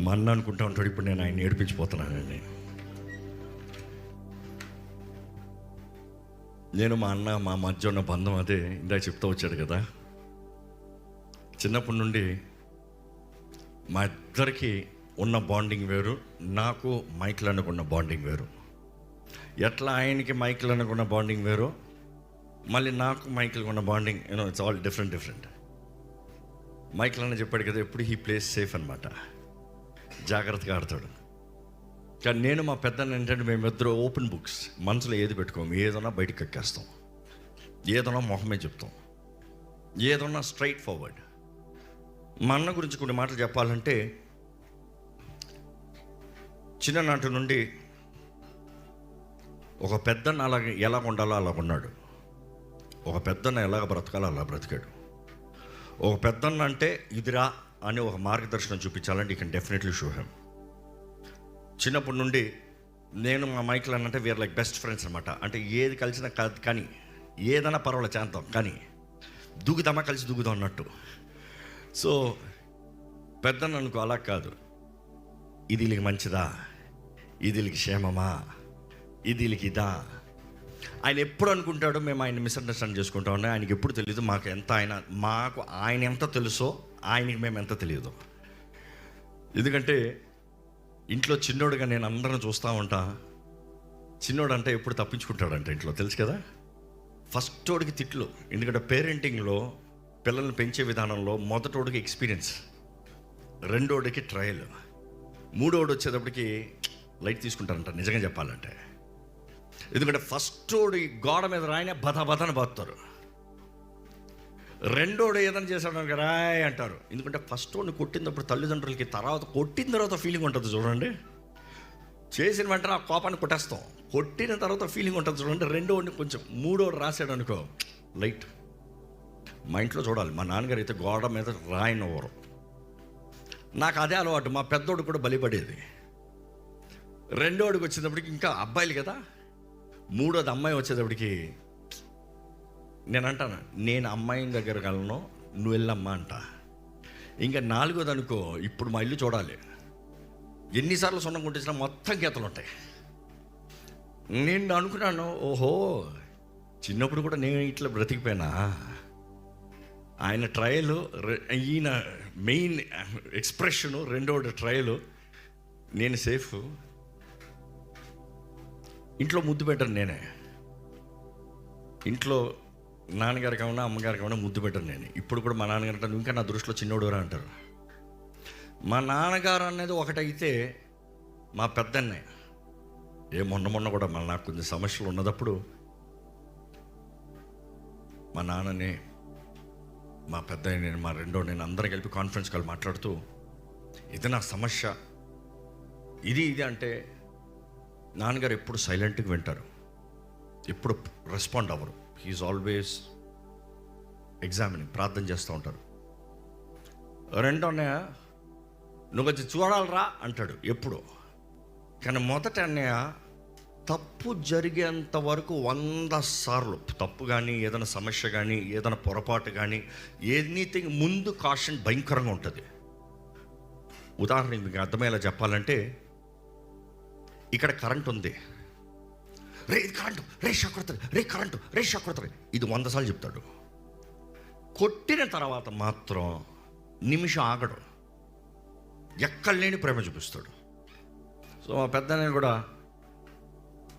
మా అన్న అనుకుంటా ఉంటాడు, ఇప్పుడు నేను ఆయన ఏడిపించిపోతున్నానండి. నేను మా అన్న మా మధ్య ఉన్న బంధం అదే ఇందాక చెప్తూ వచ్చాడు కదా. చిన్నప్పటి నుండి మా ఇద్దరికి ఉన్న బాండింగ్ వేరు, నాకు మైకిల్ అనుకున్న బాండింగ్ వేరు. ఎట్లా ఆయనకి మైకిల్ అనుకున్న బాండింగ్ వేరు, మళ్ళీ నాకు మైకిల్ ఉన్న bonding it's all different. Michael అన్న చెప్పాడు కదా, ఎప్పుడు హీ ప్లేస్ సేఫ్ అనమాట, జాగ్రత్తగా ఆడతాడు. కానీ నేను మా పెద్దన్న ఏంటంటే మేమిద్దరు ఓపెన్ బుక్స్, మనసులో ఏది పెట్టుకోము, ఏదన్నా బయటకు కక్కేస్తాం, ఏదన్నా మొహమే చెప్తాం, ఏదన్నా స్ట్రైట్ ఫార్వర్డ్. మా అన్న గురించి కొన్ని మాటలు చెప్పాలంటే, చిన్ననాటి నుండి ఒక పెద్దన్న అలాగే ఎలా ఉండాలో అలా ఉన్నాడు, ఒక పెద్దన్న ఎలాగ బ్రతకాలో అలా బ్రతికాడు. ఒక పెద్దన్న అంటే ఇదిరా అని ఒక మార్గదర్శనం చూపించాలంటే you can definitely show him. చిన్నప్పటి నుండి నేను మా మైకిల్ అన్నంటే వీఆర్ లైక్ బెస్ట్ ఫ్రెండ్స్ అనమాట. అంటే ఏది కలిసినా కాదు, కానీ ఏదైనా పర్వాలేదు చేద్దాం, కానీ దూకుదామా కలిసి దూకుదాం అన్నట్టు. సో పెద్దన్న అనుకో అలా కాదు, ఇది వీళ్ళకి మంచిదా, ఇది వీళ్ళకి క్షేమమా, ఇది వీళ్ళకి ఇదా. ఆయన ఎప్పుడు అనుకుంటాడో మేము ఆయన మిస్అండర్స్టాండ్ చేసుకుంటా ఉన్నాం. ఆయనకి ఎప్పుడు తెలియదు మాకు ఆయన ఎంత తెలుసో ఆయనకి మేము ఎంత తెలియదు. ఎందుకంటే ఇంట్లో చిన్నోడుగా నేను అందరం చూస్తూ ఉంటా, చిన్నోడు అంటే ఎప్పుడు తప్పించుకుంటాడంట ఇంట్లో, తెలుసు కదా. ఫస్టోడికి తిట్లు, ఎందుకంటే పేరెంటింగ్లో పిల్లల్ని పెంచే విధానంలో మొదటోడికి ఎక్స్పీరియన్స్, రెండోడికి ట్రయల్, మూడోడు వచ్చేటప్పటికి లైట్ తీసుకుంటారంట నిజంగా చెప్పాలంటే. ఎందుకంటే ఫస్టోడు గోడ మీద రాయనే బతని బాతుతారు, రెండోడు ఏదైనా చేశాడు రాయ్ అంటారు. ఎందుకంటే ఫస్టోడిని కొట్టినప్పుడు తల్లిదండ్రులకి కొట్టిన తర్వాత ఫీలింగ్ ఉంటుంది చూడండి. చేసిన వెంటనే ఆ కోపాన్ని కొట్టేస్తాం, కొట్టిన తర్వాత ఫీలింగ్ ఉంటుంది చూడండి. రెండోడిని కొంచెం, మూడోడు రాశాడు అనుకో లైట్. మా ఇంట్లో చూడాలి, మా నాన్నగారు అయితే గోడ మీద రాయనవ్వరు. నాకు అదే అలవాటు, మా పెద్దోడు కూడా బలిపడేది. రెండోడికి వచ్చేటప్పటికి ఇంకా అబ్బాయిలు కదా, మూడోది అమ్మాయి వచ్చేటప్పటికి నేను అంటాను, నేను అమ్మాయిని దగ్గరకు వెళ్ళను, నువ్వు వెళ్ళమ్మా అంట. ఇంకా నాలుగోది అనుకో, ఇప్పుడు మా ఇల్లు చూడాలి, ఎన్నిసార్లు సొన్నం కొట్టించినా మొత్తం గీతలు ఉంటాయి. నేను అనుకున్నాను, ఓహో చిన్నప్పుడు కూడా నేను ఇట్లా బ్రతికిపోయినా. ఆయన ట్రయలు, ఈయన మెయిన్ ఎక్స్ప్రెషను, రెండోది ట్రయలు, నేను సేఫ్. ఇంట్లో ముద్దు పెట్టను నేనే, ఇంట్లో నాన్నగారికి ఏమన్నా అమ్మగారికి ఏమన్నా ముద్దు పెట్టను నేను. ఇప్పుడు కూడా మా నాన్నగారు అంటారు, ఇంకా నా దృష్టిలో చిన్నోడురా అంటారు. మా నాన్నగారు అనేది ఒకటైతే మా పెద్దన్నే మొన్న కూడా నాకు కొన్ని సమస్యలు ఉన్నదప్పుడు మా నాన్నని, మా పెద్ద నేను, మా నేను అందరం కలిపి కాన్ఫరెన్స్ కాల్ మాట్లాడుతూ, ఇది నా సమస్య, ఇది అంటే నాన్నగారు ఎప్పుడు సైలెంట్గా వింటారు, ఎప్పుడు రెస్పాండ్ అవ్వరు. హీఈస్ ఆల్వేస్ ఎగ్జామినింగ్, ప్రార్థన చేస్తూ ఉంటారు. రెండో అన్నయ్య నువ్వు వచ్చి చూడాలరా అంటాడు ఎప్పుడు. కానీ మొదట అన్నయ్య తప్పు జరిగేంత వరకు 100 సార్లు తప్పు కానీ, ఏదైనా సమస్య కానీ, ఏదైనా పొరపాటు కానీ, ఎనీథింగ్ ముందు కాషన్ భయంకరంగా ఉంటుంది. ఉదాహరణకి మీకు అర్థమయ్యేలా చెప్పాలంటే, ఇక్కడ కరెంట్ ఉంది, రే ఇది కరెంటు, రే షాక్ కొడతారు, రే కరెంటు, రే షాక్ కొడతారు, ఇది 100 సార్లు చెప్తాడు. కొట్టిన తర్వాత మాత్రం నిమిషం ఆగడు, ఎక్కడ లేని ప్రేమ చూపిస్తాడు. సో మా పెద్ద నేను కూడా,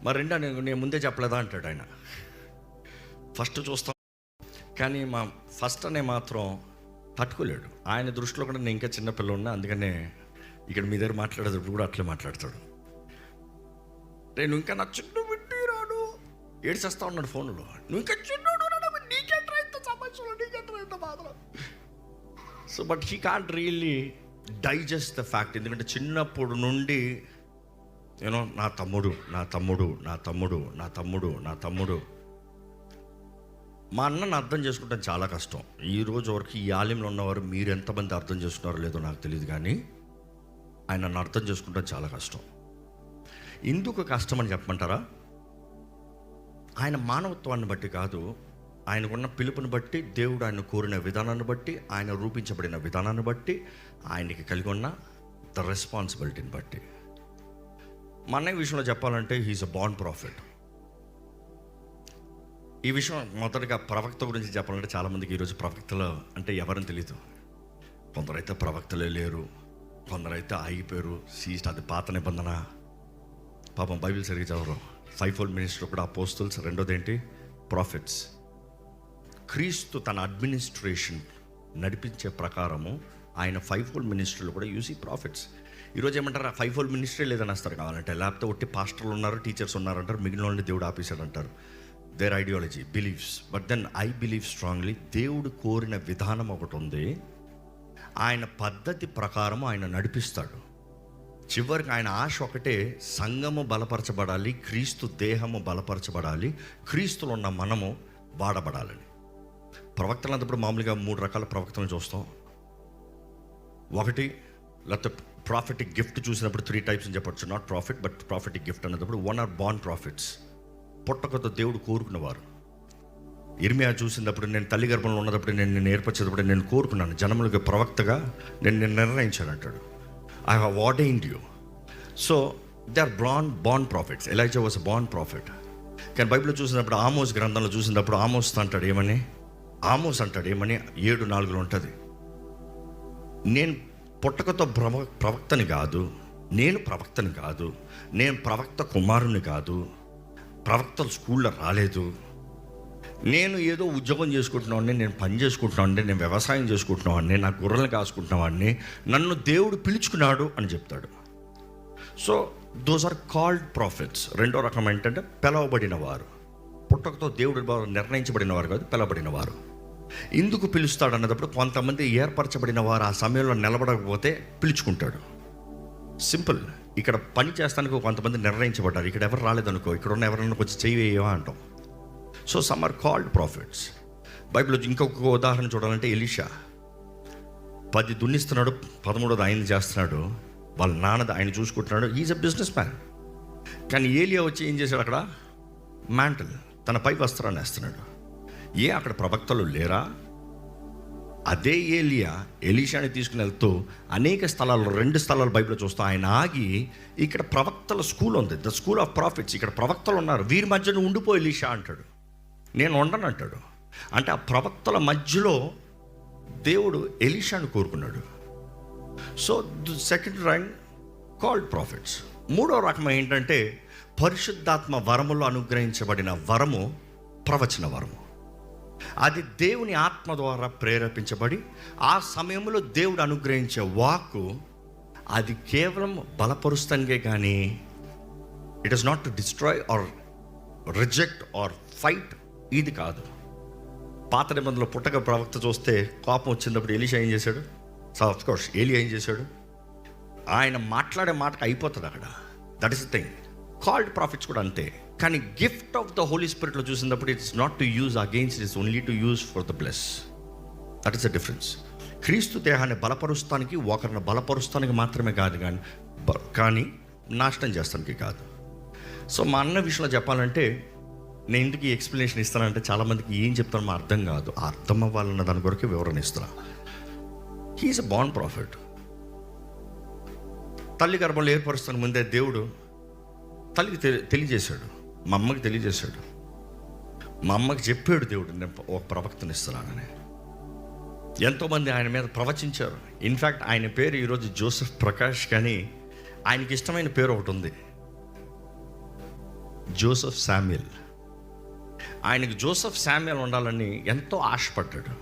మరి రెండో నేను ముందే చెప్పలేదా అంటాడు ఆయన. ఫస్ట్ చూస్తాం, కానీ మా ఫస్ట్ అనే మాత్రం తట్టుకోలేడు. ఆయన దృష్టిలో కూడా నేను ఇంకా చిన్నపిల్ల ఉన్నా, అందుకనే ఇక్కడ మీ దగ్గర మాట్లాడేటప్పుడు కూడా అట్లే మాట్లాడతాడు. నేను ఇంకా నా చిన్న బిడ్డ రాడు, ఏడ్చేస్తా ఉన్నాడు ఫోన్లో, నువ్వు ఇంకా చిన్నోడు రాడు, నీకెంట్రా ఇంత సమస్యలు, నీకెంట్రా ఇంత బాధలు. So but he can't really digest the fact. ఎందుకంటే చిన్నప్పుడు నుండి నా తమ్ముడు, నా తమ్ముడు, నా తమ్ముడు, నా తమ్ముడు, నా తమ్ముడు. మా అన్నను అర్థం చేసుకుంటాం చాలా కష్టం. ఈ రోజు వరకు ఈ ఆలయంలో ఉన్నవారు మీరు ఎంతమంది అర్థం చేసుకున్నారో లేదో నాకు తెలియదు, కానీ ఆయనను అర్థం చేసుకుంటాం చాలా కష్టం. ఎందుకు కష్టం అని చెప్పమంటారా? ఆయన మానవత్వాన్ని బట్టి కాదు, ఆయనకున్న పిలుపుని బట్టి, దేవుడు ఆయన కోరిన విధానాన్ని బట్టి, ఆయన రూపించబడిన విధానాన్ని బట్టి, ఆయనకి కలిగి ఉన్న ద రెస్పాన్సిబిలిటీని బట్టి. మా అన్నయ్య విషయంలో చెప్పాలంటే హీఈస్ అ బాండ్ ప్రాఫిట్. ఈ విషయం మొదటగా ప్రవక్త గురించి చెప్పాలంటే చాలామందికి ఈరోజు ప్రవక్తలు అంటే ఎవరని తెలీదు. కొందరైతే ప్రవక్తలే లేరు, కొందరైతే ఆగిపోయారు, సీస్ట్ అది పాత నిబంధన. పాపం బైబిల్ సరిగ్గా చదవరు. 5-fold మినిస్టర్ కూడా అపోస్తల్స్, రెండోది ఏంటి ప్రాఫిట్స్. క్రీస్తు తన అడ్మినిస్ట్రేషన్ నడిపించే ప్రకారము ఆయన 5-fold మినిస్ట్రీలు కూడా యూసీ ప్రాఫిట్స్. ఈరోజు ఏమంటారు, 5-fold మినిస్ట్రీ లేదని వస్తారు కావాలంటే, లేకపోతే ఒట్టి పాస్టర్లు ఉన్నారు, టీచర్స్ ఉన్నారంటారు, మిగిలిన వాళ్ళని దేవుడు ఆపేశాడు అంటారు. Their ideology, beliefs. But then I believe strongly దేవుడు కోరిన విధానం ఒకటి ఉంది. ఆయన పద్ధతి ప్రకారం ఆయన నడిపిస్తాడు. చివరికి ఆయన ఆశ ఒకటే, సంఘము బలపరచబడాలి, క్రీస్తు దేహము బలపరచబడాలి, క్రీస్తులో ఉన్న మనము వాడబడాలని. ప్రవక్తలు అన్నప్పుడు మామూలుగా 3 రకాల ప్రవక్తలను చూస్తాం. ఒకటి, లేకపోతే ప్రాఫిటిక్ గిఫ్ట్ చూసినప్పుడు 3 types అని చెప్పచ్చు. Not profit but prophetic gift అన్నప్పుడు 1 are born prophets, పుట్టకతో దేవుడు కోరుకున్నవారు. ఇర్మియా చూసినప్పుడు, నేను తల్లి గర్భంలో ఉన్నప్పుడు, నేను ఏర్పరిచేటప్పుడు నేను కోరుకున్నాను, జనములకు ప్రవక్తగా నేను నిర్ణయించాను అంటాడు. I have ordained you. So they are bond prophets. Elijah was a bond prophet. కానీ బైబిల్లో చూసినప్పుడు, ఆమోస్ గ్రంథంలో చూసినప్పుడు ఆమోస్ అంటాడు ఏమని 7:4 ఉంటుంది, నేను పుట్టకతో ప్రవక్తని కాదు, నేను ప్రవక్తని కాదు, నేను ప్రవక్త కుమారుని కాదు, ప్రవక్తలు స్కూల్లో రాలేదు, నేను ఏదో ఉద్యోగం చేసుకుంటున్నావాడిని, నేను పని చేసుకుంటున్నావాడిని, నేను వ్యవసాయం చేసుకుంటున్నావాడిని, నా గొర్రెలను కాసుకుంటున్నావాడిని, నన్ను దేవుడు పిలుచుకున్నాడు అని చెప్తాడు. So those are called prophets. రెండో రకం ఏంటంటే పిలవబడిన వారు. పుట్టకతో దేవుడు నిర్ణయించబడిన వారు కాదు, పిలవబడిన వారు. ఎందుకు పిలుస్తాడు అన్నప్పుడు, కొంతమంది ఏర్పరచబడిన వారు ఆ సమయంలో నిలబడకపోతే పిలుచుకుంటాడు. సింపుల్. ఇక్కడ పని చేస్తానికి కొంతమంది నిర్ణయించబడ్డారు, ఇక్కడ ఎవరు రాలేదనుకో, ఇక్కడ ఉన్న ఎవరైనా కొంచెం చేయవా అంటాం. So some are called prophets. బైబిల్లో ఇంకొక ఉదాహరణ చూడాలంటే, ఎలీషా 10 దున్నిస్తున్నాడు, 13ది ఆయన చేస్తున్నాడు, వాళ్ళ నాన్నది ఆయన చూసుకుంటున్నాడు. Is a business man. కానీ ఏలియా వచ్చి ఏం చేశాడు, అక్కడ మ్యాంటల్, తన పై వస్త్రాన్ని వేస్తున్నాడు. అక్కడ ప్రవక్తలు లేరా? అదే ఏలియా ఎలీషాని తీసుకుని వెళ్తూ అనేక స్థలాల్లో, 2 స్థలాలు బైబిల్లో చూస్తాం, ఆయన ఆగి, ఇక్కడ ప్రవక్తల స్కూల్ ఉంది, ద స్కూల్ ఆఫ్ ప్రాఫిట్స్, ఇక్కడ ప్రవక్తలు ఉన్నారు, వీరి మధ్యన ఉండిపో ఎలీషా అంటాడు. నేను ఉండను అంటాడు. అంటే ఆ ప్రవక్తల మధ్యలో దేవుడు ఎలీషాను కోరుకున్నాడు. So second rank called profits. 3వ రకం ఏంటంటే, పరిశుద్ధాత్మ వరములో అనుగ్రహించబడిన వరము ప్రవచన వరము. అది దేవుని ఆత్మ ద్వారా ప్రేరేపించబడి ఆ సమయంలో దేవుడు అనుగ్రహించే వాక్కు, అది కేవలం బలపరుస్తానికే కానీ it is not to destroy or reject or fight. ఇది కాదు. పాత నిబంధనలో పుట్టక ప్రవక్త చూస్తే కోపం వచ్చినప్పుడు ఎలీషా ఏం చేశాడు? ఆఫ్ కోర్స్ ఏలియా ఏం చేశాడు? ఆయన మాట్లాడే మాటకు అయిపోతుంది అక్కడ. That is the thing. Called profits కూడా అంతే. కానీ గిఫ్ట్ ఆఫ్ ద హోలీ స్పిరిట్లో చూసినప్పుడు it's not to use against, it's only to use for the bless. That is the difference. క్రీస్తు దేహాన్ని బలపరుస్తానికి, ఒకరిని బలపరుస్తానికి మాత్రమే కాదు, కానీ నాశనం చేస్తానికి కాదు. సో మా అన్న విషయంలో చెప్పాలంటే, నేను ఎందుకు ఈ ఎక్స్ప్లెనేషన్ ఇస్తానంటే, చాలామందికి ఏం చెప్తానో మా అర్థం కాదు, అర్థం అవ్వాలన్న దాని కొరకు వివరణ ఇస్తున్నా. హీఈస్ అ బాండ్ ప్రాఫిట్. తల్లి గర్భంలో ఏర్పరుస్తాను ముందే దేవుడు తల్లికి తెలియజేశాడు, మా అమ్మకి తెలియజేశాడు, మా అమ్మకి చెప్పాడు దేవుడు, నేను ఒక ప్రవక్తను ఇస్తున్నానని. ఎంతోమంది ఆయన మీద ప్రవచించారు. ఇన్ఫ్యాక్ట్ ఆయన పేరు ఈరోజు జోసెఫ్ ప్రకాష్, కానీ ఆయనకి ఇష్టమైన పేరు ఒకటి ఉంది, జోసెఫ్ శామ్యుయల్. ఆయనకి జోసెఫ్ శామ్యుయల్ ఉండాలని ఎంతో ఆశపడ్డాడు.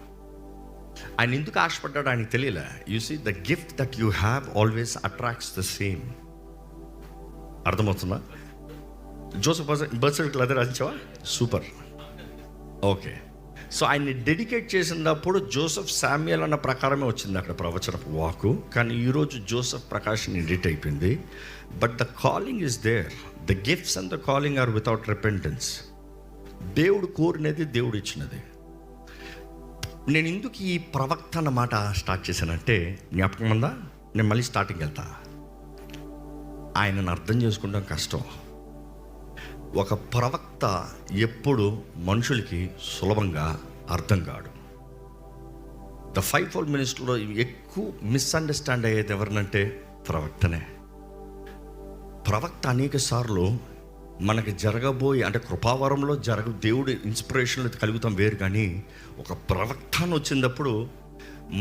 ఆయన ఎందుకు ఆశపడ్డాడు ఆయనకి తెలియలే. You see, the gift that you have always attracts the same. అర్థమవుతుందా? జోసెఫ్ బర్త్ సర్టిఫికేట్ అదే రాసించావా? Super, okay. సో ఆయన్ని డెడికేట్ చేసినప్పుడు జోసెఫ్ శామ్యుయల్ అన్న ప్రకారమే వచ్చింది అక్కడ ప్రవచన వాకు. కానీ ఈరోజు జోసెఫ్ ప్రకాష్ ఎడిట్ అయిపోయింది. But the calling is there. The gifts and the calling are without repentance. దేవుడు కోరినది, దేవుడు ఇచ్చినది. నేను ఎందుకు ఈ ప్రవక్త అన్న మాట స్టార్ట్ చేశానంటే, జ్ఞాపకం ఉందా? నేను మళ్ళీ స్టార్టింగ్ వెళ్తా. ఆయనను అర్థం చేసుకుంటాం కష్టం. ఒక ప్రవక్త ఎప్పుడు మనుషులకి సులభంగా అర్థం కాడు. ద 5-fold మినిస్ట్రీలో ఎక్కువ మిస్అండర్స్టాండ్ అయ్యేది ఎవరినంటే ప్రవక్తనే. ప్రవక్త అనేక సార్లు మనకి జరగబోయే అంటే కృపావరంలో దేవుడి ఇన్స్పిరేషన్లు కలుగుతాం వేరు, కానీ ఒక ప్రవక్త అని వచ్చినప్పుడు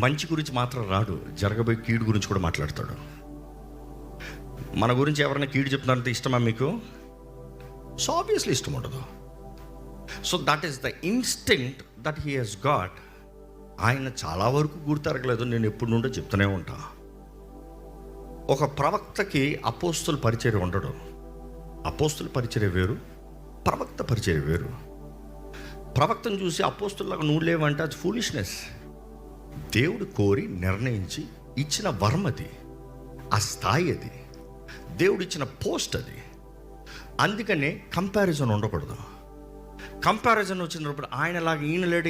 మంచి గురించి మాత్రం రాడు, జరగబోయే కీడు గురించి కూడా మాట్లాడతాడు. మన గురించి ఎవరైనా కీడు చెప్తున్నారంటే ఇష్టమా మీకు? సో ఆబ్వియస్లీ ఇష్టం ఉండదు. So that is the instinct that he has got. ఆయన చాలా వరకు గుర్తెరగలేదు, నేను ఎప్పుడు నుండో చెప్తూనే ఉంటా. ఒక ప్రవక్తకి అపోస్తుల పరిచర్య ఉండడు. అపోస్తుల పరిచర్య వేరు, ప్రవక్త పరిచర్య వేరు. ప్రవక్తను చూసి అపోస్తుల్లాగా నువ్వు లేవంటే అది ఫూలిష్నెస్. దేవుడు కోరి నిర్ణయించి ఇచ్చిన వరం అది, ఆ స్థాయి అది, దేవుడు ఇచ్చిన పోస్ట్ అది. అందుకనే కంపారిజన్ ఉండకూడదు. కంపారిజన్ వచ్చినప్పుడు ఆయనలాగా ఈయన లేడు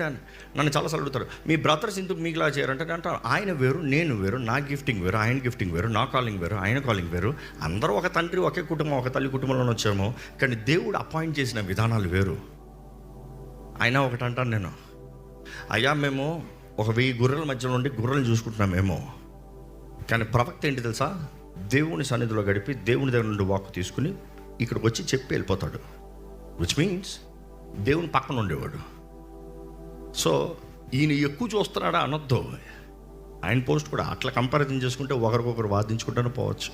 అని నన్ను చాలాసార్లు అడుగుతారు, మీ బ్రదర్స్ ఎందుకు మీకులా చేయాలంటే అంటారు, ఆయన వేరు నేను వేరు, నా గిఫ్టింగ్ వేరు, ఆయన గిఫ్టింగ్ వేరు, నా కాలింగ్ వేరు, ఆయన కాలింగ్ వేరు. అందరూ ఒక తండ్రి, ఒకే కుటుంబం, ఒక తల్లి కుటుంబంలోనే వచ్చాము, కానీ దేవుడు అపాయింట్ చేసిన విధానాలు వేరు. అయినా ఒకటి అంటాను నేను, అయ్యా మేము 1000 గొర్రెల మధ్యలో ఉండి గొర్రెలు చూసుకుంటున్నామేమో, కానీ ప్రవక్త ఏంటి తెలుసా, దేవుని సన్నిధిలో గడిపి దేవుని దగ్గర నుండి వాక్ తీసుకుని ఇక్కడికి వచ్చి చెప్పి వెళ్ళిపోతాడు. విచ్ మీన్స్ దేవుని పక్కన ఉండేవాడు. సో ఈయన ఎక్కువ చూస్తున్నాడా అనొద్దు. ఆయన పోస్ట్ కూడా అట్లా కంపారిజన్ చేసుకుంటే ఒకరికొకరు వాదించుకుంటూనే పోవచ్చు.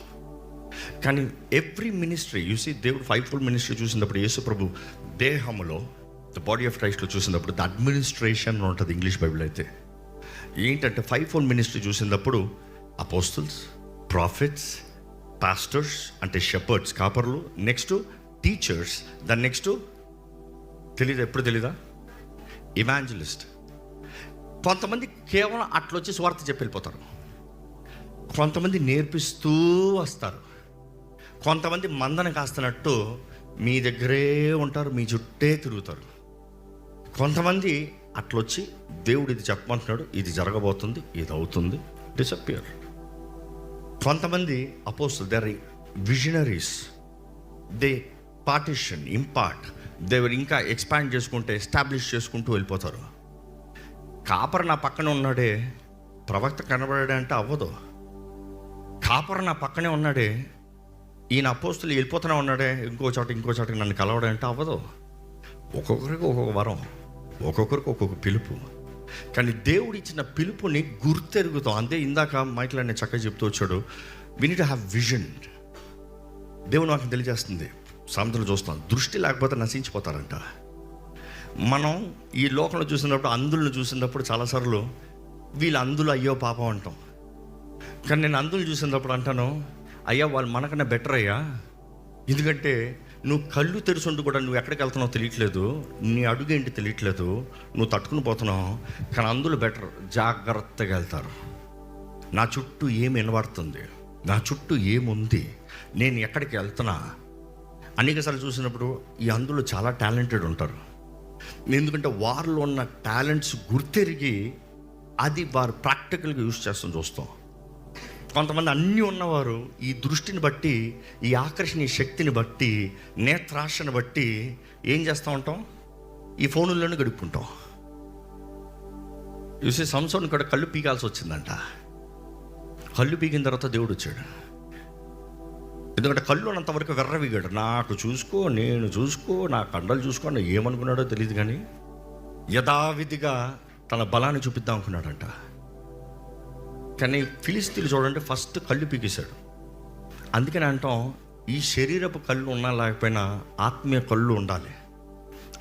కానీ ఎవ్రీ మినిస్ట్రీ చూసి దేవుడు 5-fold మినిస్ట్రీ చూసినప్పుడు, యేసు ప్రభు దేహములో ద బాడీ ఆఫ్ క్రైస్ట్లో చూసినప్పుడు ద అడ్మినిస్ట్రేషన్ ఉంటుంది ఇంగ్లీష్ బైబిల్ అయితే. ఏంటంటే 5-fold మినిస్ట్రీ చూసినప్పుడు అపోస్తల్స్, ప్రాఫిట్స్, పాస్టర్స్ అంటే షెపర్డ్స్ కాపర్లు, నెక్స్ట్ టీచర్స్, దాని నెక్స్ట్ ఎప్పుడు తెలీదా, ఇవాంజలిస్ట్. కొంతమంది కేవలం అట్లా వచ్చి స్వార్థ చెప్పి వెళ్ళిపోతారు, కొంతమంది నేర్పిస్తూ వస్తారు, కొంతమంది మందన కాస్తున్నట్టు మీ దగ్గరే ఉంటారు, మీ చుట్టే తిరుగుతారు. కొంతమంది అట్లొచ్చి దేవుడు ఇది చెప్పమంటున్నాడు, ఇది జరగబోతుంది, ఇది అవుతుంది, డిసపియర్. కొంతమంది అపోస్తలు, they are visionaries, they partition, impart, they are ఇంకా ఎక్స్పాండ్ చేసుకుంటే ఎస్టాబ్లిష్ చేసుకుంటూ వెళ్ళిపోతారు. కాపర్ నా పక్కనే ఉన్నాడే, ప్రవక్త కనబడాడంటే అవ్వదు. కాపర్ నా పక్కనే ఉన్నాడే, ఈయన అపోస్తులు వెళ్ళిపోతూనే ఉన్నాడే ఇంకో చోటకి నన్ను కలవడంటే అవ్వదు. ఒక్కొక్కరికి ఒక్కొక్క వరం, ఒక్కొక్కరికి ఒక్కొక్క పిలుపు. కానీ దేవుడు ఇచ్చిన పిలుపుని గుర్తెరుగుతాం. అంతే ఇందాక మైక్లో నేను చక్కగా చెప్తూ వచ్చాడు, we need to have vision. దేవుడు నాకు తెలియజేస్తుంది, సామెతలు చూస్తాం, దృష్టి లేకపోతే నశించిపోతారంట. మనం ఈ లోకంలో చూసినప్పుడు, అందులను చూసినప్పుడు చాలాసార్లు వీళ్ళు అందులు అయ్యో పాపం అంటాం. కానీ నేను అందులు చూసినప్పుడు అంటాను, అయ్యా వాళ్ళు మనకన్నా బెటర్ అయ్యా. ఎందుకంటే నువ్వు కళ్ళు తెరుచుంటూ కూడా నువ్వు ఎక్కడికి వెళ్తున్నావు తెలియట్లేదు, నీ అడుగు ఏంటి తెలియట్లేదు, నువ్వు తట్టుకుని పోతున్నావు. కానీ అందులో బెటర్, జాగ్రత్తగా వెళ్తారు. నా చుట్టూ ఏమి వినబడుతుంది, నా చుట్టూ ఏముంది, నేను ఎక్కడికి వెళ్తున్నా. అనేకసార్లు చూసినప్పుడు ఈ అందులో చాలా టాలెంటెడ్ ఉంటారు. ఎందుకంటే వారిలో ఉన్న టాలెంట్స్ గుర్తెరిగి అది వారు ప్రాక్టికల్గా యూజ్ చేస్తాం చూస్తాం. కొంతమంది అన్నీ ఉన్నవారు ఈ దృష్టిని బట్టి, ఈ ఆకర్షణీయ శక్తిని బట్టి, నేత్రాశను బట్టి ఏం చేస్తూ ఉంటాం, ఈ ఫోనుల్లోనే గడుపుకుంటాం. చూసి సంసోన్ కూడా కళ్ళు పీకాల్సి వచ్చిందంట. కళ్ళు పీకిన తర్వాత దేవుడు వచ్చాడు. ఎందుకంటే కళ్ళు అన్నంతవరకు వెర్రవిగాడు, నాకు చూసుకో, నేను చూసుకో, నా కండలు చూసుకో, నా ఏమనుకున్నాడో తెలియదు. కానీ యథావిధిగా తన బలాన్ని చూపిద్దాం అనుకున్నాడంట. కానీ ఫిలిస్తీన్లు చూడండి, ఫస్ట్ కళ్ళు పీకేశాడు. అందుకని అంటాం, ఈ శరీరపు కళ్ళు ఉన్నా లేకపోయినా ఆత్మీయ కళ్ళు ఉండాలి.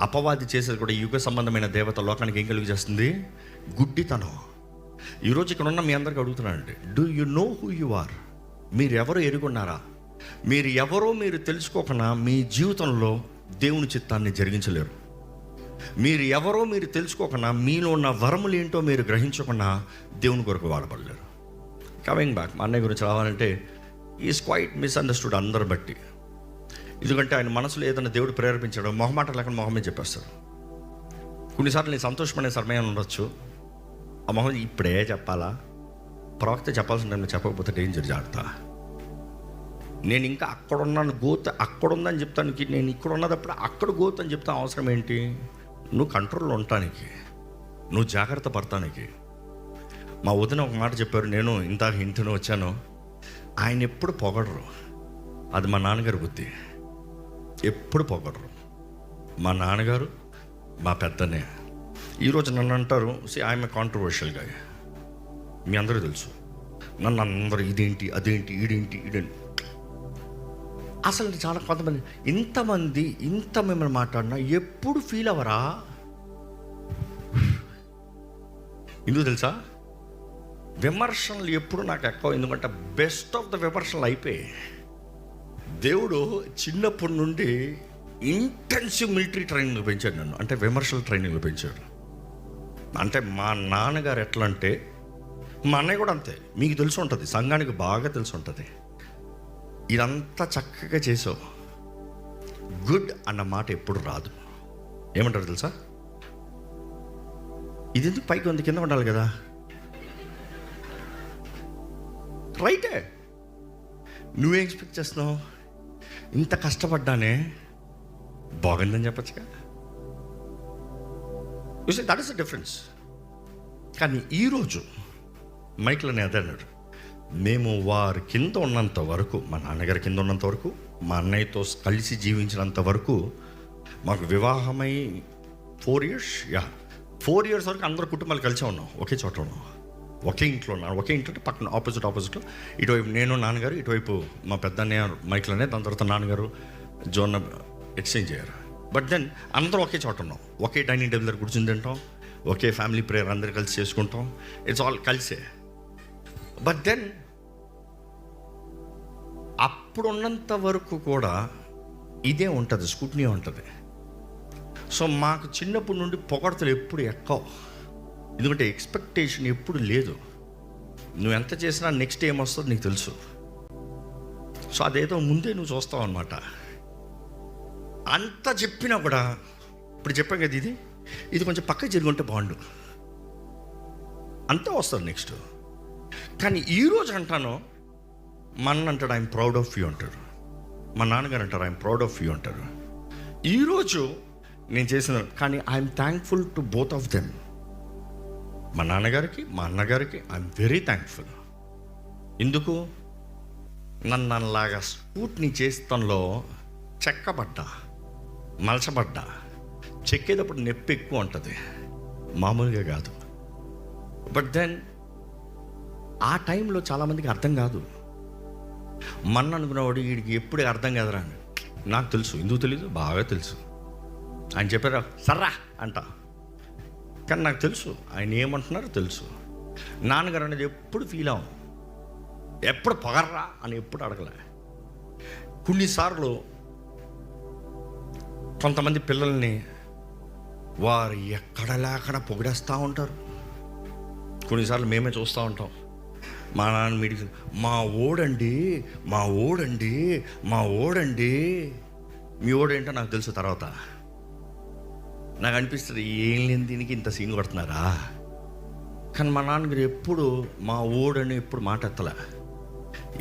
అపవాది చేసేది కూడా యుగ సంబంధమైన దేవత లోకానికి ఏం కలుగు చేస్తుంది, గుడ్డితనం. ఈరోజు ఇక్కడ ఉన్న మీ అందరికీ అడుగుతున్నానండి, do you know who you are? మీరు ఎవరో ఎరుగున్నారా? మీరు ఎవరో మీరు తెలుసుకోకుండా మీ జీవితంలో దేవుని చిత్తాన్ని జరిగించలేరు. మీరు ఎవరో మీరు తెలుసుకోకుండా మీలో ఉన్న వరములు ఏంటో మీరు గ్రహించకుండా దేవుని కొరకు వాడబడలేరు. కమింగ్ బ్యాక్, మా అన్నయ్య గురించి రావాలంటే ఈజ్ క్వైట్ మిస్అండర్స్టూడ్ అందరు బట్టి. ఎందుకంటే ఆయన మనసులో ఏదైనా దేవుడు ప్రేరేపించాడు, మొహమాట లేకుండా మొహమే చెప్పేస్తాడు. కొన్నిసార్లు నేను సంతోషపడే సమయం ఉండొచ్చు, ఆ మొహం ఇప్పుడే చెప్పాలా, ప్రవక్త చెప్పాల్సిన టైంలో చెప్పకపోతే డేంజర్ జాగ్రత్త. నేను ఇంకా అక్కడున్నాను, గోత్ అక్కడుందని చెప్తానికి, నేను ఇక్కడ ఉన్నదప్పుడు అక్కడ గోత్ అని చెప్తాను. అవసరం ఏంటి? నువ్వు కంట్రోల్లో ఉండటానికి, నువ్వు జాగ్రత్త పడటానికి. మా వదిన ఒక మాట చెప్పారు, నేను ఇంతకు ఇంటిని వచ్చాను, ఆయన ఎప్పుడు పొగడరు. అది మా నాన్నగారి బుద్ధి. ఎప్పుడు పొగడరు. మా నాన్నగారు, మా పెద్దనే. ఈరోజు నన్ను అంటారు, ఆయన కాంట్రవర్షియల్ గా, మీ అందరూ తెలుసు. నన్ను అందరూ ఇదేంటి, అదేంటి, ఈడేంటి. అసలు చాలా కొంతమంది ఇంత మిమ్మల్ని మాట్లాడినా ఎప్పుడు ఫీల్ అవ్వరా? ఎందుకు తెలుసా? విమర్శనలు ఎప్పుడు నాకు ఎక్కువ. ఎందుకంటే బెస్ట్ ఆఫ్ ద విమర్శనలు అయిపోయి, దేవుడు చిన్నప్పటి నుండి ఇంటెన్సివ్ మిలిటరీ ట్రైనింగ్లో పెంచాడు నన్ను. అంటే విమర్శల ట్రైనింగ్లో పెంచాడు. అంటే మా నాన్నగారు ఎట్లా అంటే, మా అన్నయ్య కూడా అంతే. మీకు తెలిసి ఉంటుంది, సంఘానికి బాగా తెలిసి ఉంటుంది. ఇదంతా చక్కగా చేసావు, గుడ్ అన్న మాట ఎప్పుడు రాదు. ఏమంటారు తెలుసా? ఇది ఎందుకు పైకి ఉంది, కింద ఉండాలి కదా. రైటే. నువ్వేం ఎక్స్పెక్ట్ చేస్తున్నావు? ఇంత కష్టపడ్డానే, బాగుందని చెప్పచ్చుగా. You say that is the difference. కానీ ఈరోజు మైక్లోనే అదే అన్నాడు, మేము వారి కింద ఉన్నంత వరకు, మా నాన్నగారి కింద ఉన్నంత వరకు, మా అన్నయ్యతో కలిసి జీవించినంత వరకు, మాకు వివాహమై 4 years, 4 years వరకు అందరు కుటుంబాలు కలిసే ఉన్నాం. ఒకే చోట ఉన్నాం, ఒకే ఇంట్లో ఉన్నాను. ఒకే ఇంట్లో పక్కన ఆపోజిట్. ఇటువైపు నేను నాన్నగారు, ఇటువైపు మా పెద్దన్నయ్య మైక్లోనే. దాని తర్వాత నాన్నగారు జోన్ ఎక్స్చేంజ్ అయ్యారు. బట్ దెన్ అందరూ ఒకే చోట ఉన్నాం. ఒకే డైనింగ్ టేబుల్ దగ్గర కూర్చుని తింటాం. ఒకే ఫ్యామిలీ ప్రేయర్ అందరు కలిసి చేసుకుంటాం. ఇట్స్ ఆల్ కలిసే. బట్ దెన్ అప్పుడు ఉన్నంత వరకు కూడా ఇదే ఉంటుంది, స్కూట్నీ ఉంటుంది. సో మాకు చిన్నప్పటి నుండి పొగడతలు ఎప్పుడు ఎక్కువ. ఎందుకంటే ఎక్స్పెక్టేషన్ ఎప్పుడు లేదు. నువ్వు ఎంత చేసినా నెక్స్ట్ ఏమొస్తుందో నీకు తెలుసు. సో అదేదో ముందే నువ్వు చూస్తావు అన్నమాట. అంత చెప్పినా కూడా, ఇప్పుడు చెప్పాం కదా, ఇది కొంచెం పక్కకి జరిగి ఉంటే బాగుండు, అంతా వస్తుంది నెక్స్ట్. కానీ ఈరోజు అంటాను, మా అన్న అంటాడు ఐఎమ్ ప్రౌడ్ ఆఫ్ యూ అంటాడు. మా నాన్నగారు అంటారు ఐఎమ్ ప్రౌడ్ ఆఫ్ యూ అంటారు. ఈరోజు నేను చేసిన, కానీ I'm thankful to both of them. మా నాన్నగారికి, మా అన్నగారికి ఐఎమ్ వెరీ థ్యాంక్ఫుల్. ఎందుకు? నన్ను అలాగా స్కూట్ని చేస్తంలో చెక్కబడ్డా, మలచబడ్డా. చెక్కేటప్పుడు నొప్పి ఎక్కువ ఉంటుంది, మామూలుగా కాదు. బట్ దెన్ ఆ టైంలో చాలామందికి అర్థం కాదు. మన్న అనుకున్నవాడు వీడికి ఎప్పుడు అర్థం కాదురా అని. నాకు తెలుసు. ఎందుకు తెలీదు? బాగా తెలుసు. ఆయన చెప్పారా సర్రా అంట, కానీ నాకు తెలుసు ఆయన ఏమంటున్నారో తెలుసు. నాన్నగారు అనేది ఎప్పుడు ఫీల్ అవ్వం, ఎప్పుడు పొగర్రా అని ఎప్పుడు అడగలే. కొన్నిసార్లు కొంతమంది పిల్లల్ని వారు ఎక్కడ లేకుండా పొగిడేస్తూ ఉంటారు. కొన్నిసార్లు మేమే చూస్తూ ఉంటాం. మా నాన్న మీడికి మా ఓడండి మీ ఓడేంటో నాకు తెలుసు. తర్వాత నాకు అనిపిస్తుంది, ఏం లేని దీనికి ఇంత సీన్ కొడుతున్నారా. కానీ మా నాన్నగారు ఎప్పుడు మా ఓడని ఎప్పుడు మాట ఎత్తలే.